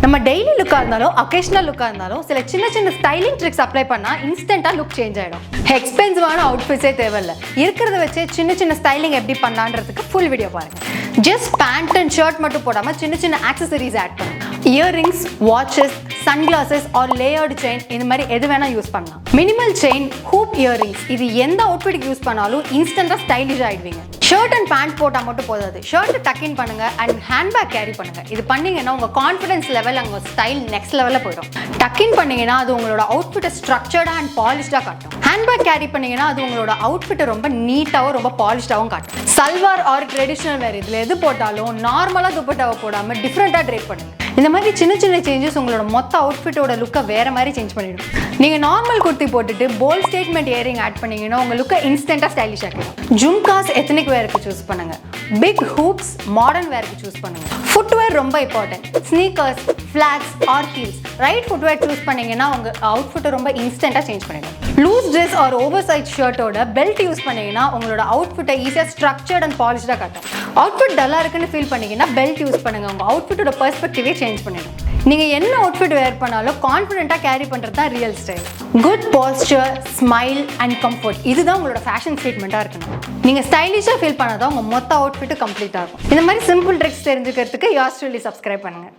நம்ம டெய்லி லுக்காக இருந்தாலும் அக்கேஷனல் லுக்காக இருந்தாலும் சில சின்ன சின்ன ஸ்டைலிங் ட்ரிக்ஸ் அப்ளை பண்ணால் இன்ஸ்டண்ட்டாக லுக் சேஞ்ச் ஆகிடும். எக்ஸ்பென்சிவான அவுட்ஃபிட்ஸே தேவையில்லை, இருக்கிறத வச்சு சின்ன சின்ன ஸ்டைலிங் எப்படி பண்ணலான்றதுக்கு ஃபுல் வீடியோ பாருங்கள். ஜஸ்ட் பேண்ட் அண்ட் ஷர்ட் மட்டும் போடாமல் சின்ன சின்ன ஆக்சசரிஸ் ஆட் பண்ணுங்க. Earrings, watches, sunglasses or layered chain இந்த மாதிரி எது வேணால் யூஸ் பண்ணலாம். மினிமல் செயின், ஹூப் இயர்ரிங்ஸ் இது எந்த அவுட்ஃபிட்டுக்கு யூஸ் பண்ணாலும் இன்ஸ்டண்ட்டாக ஸ்டைலிஷ் ஆகிடுவீங்க. ஷர்ட் அண்ட் பேண்ட் போட்டால் மட்டும் போதாது, ஷர்ட்டை டக்கின் பண்ணுங்க அண்ட் ஹேண்ட்பேக் கேரி பண்ணுங்க. இது பண்ணீங்கன்னா உங்கள் கான்ஃபிடன்ஸ் லெவல் அங்கே ஸ்டைல் நெக்ஸ்ட் லெவலில் போயிடும். டக்கின் பண்ணீங்கன்னா அது உங்களோட அவுட்ஃபிட்டை ஸ்ட்ரக்சர்டாக அண்ட் பாலிஷ்டாக காட்டும். ஹேண்ட்பேக் கேரி பண்ணீங்கன்னா அது உங்களோட அவுட்ஃபிட்டை ரொம்ப நீட்டாகவும் ரொம்ப பாலிஷ்டாகவும் காட்டும். சல்வார் ஆர் ட்ரெடிஷ்னல் வேர் இதில் எது போட்டாலும் நார்மலாக துப்பட்டாவை போடாமல் டிஃப்ரெண்ட்டாக ட்ரேப் பண்ணுங்க. இந்த மாதிரி சின்ன சின்ன சேஞ்சஸ் உங்களோட மொத்த அவுட்ஃபிட்டோட லுக்கை வேறு மாதிரி சேஞ்ச் பண்ணிடும். நீங்கள் நார்மல் குர்த்தி போட்டுட்டு போல்ட் ஸ்டேட்மெண்ட் இயரிங் ஆட் பண்ணிங்கன்னா உங்கள் லுக்கை இன்ஸ்டண்ட்டாக ஸ்டைலிஷ் ஆகிடும். ஜும்காஸ் எத்தனிக் வேருக்கு சூஸ் பண்ணுங்க. பிக் ஹூப்ஸ் மாடர்ன் வேருக்கு சூஸ் பண்ணுங்க. ஃபுட்வேர் ரொம்ப important. Sneakers, flats or heels right footwear choose பண்ணிங்கன்னா உங்கள் அவுட்ஃபிட்டை ரொம்ப இன்ஸ்டண்ட்டாக சேஞ்ச் பண்ணிடும். Loose dress or oversize ஷர்ட்டோட பெல்ட் யூஸ் பண்ணிங்கன்னா உங்களோட அவுட்ஃபிட்டை ஈஸியாக ஸ்ட்ரக்சர்ட் அண்ட் பாலிஷ்டாக காட்டும். அவுட்ஃபிட் டல்லாக இருக்குன்னு ஃபீல் பண்ணிங்கன்னா பெல்ட் யூஸ் பண்ணுங்கள், உங்கள் அவுட்ஃபிட்டோட பெர்ஸ்பெக்டிவே சேஞ்ச் பண்ணிடும். நீங்கள் என்ன அவுட்ஃபிட் வேர் பண்ணாலும் கான்ஃபிடென்ட்டாக கேரி பண்ணுறது தான் real style. Good pastor, smile and comfort இதுதான் உங்களோட ஃபேஷன் ஸ்டேட்மெண்ட்டாக இருக்கணும். நீங்கள் ஸ்டைலிஷாக ஃபீல் பண்ணாதான் உங்கள் மொத்த அவுட்ஃபிட்டு கம்ப்ளீட்டாக இருக்கும். இந்த மாதிரி சிம்பிள் ட்ரிக்ஸ் தெரிஞ்சுக்கிறதுக்கு யோர்ஸ் ட்ரூலி சப்ஸ்கிரைப் பண்ணுங்கள்.